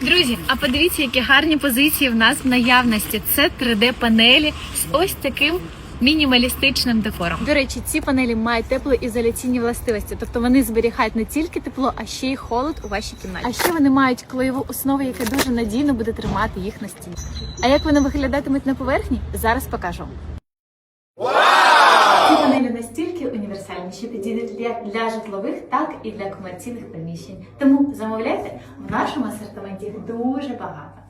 Друзі, а подивіться, які гарні позиції в нас в наявності. Це 3D-панелі з ось таким мінімалістичним декором. До речі, ці панелі мають теплоізоляційні властивості, тобто вони зберігають не тільки тепло, а ще й холод у вашій кімнаті. А ще вони мають клеєву основу, яка дуже надійно буде тримати їх на стіні. А як вони виглядатимуть на поверхні, зараз покажу. Ці панелі настільки універсальні, що підійдуть як для житлових, так і для комерційних приміщень. Тому замовляйте, в нашому асортименті їх дуже багато.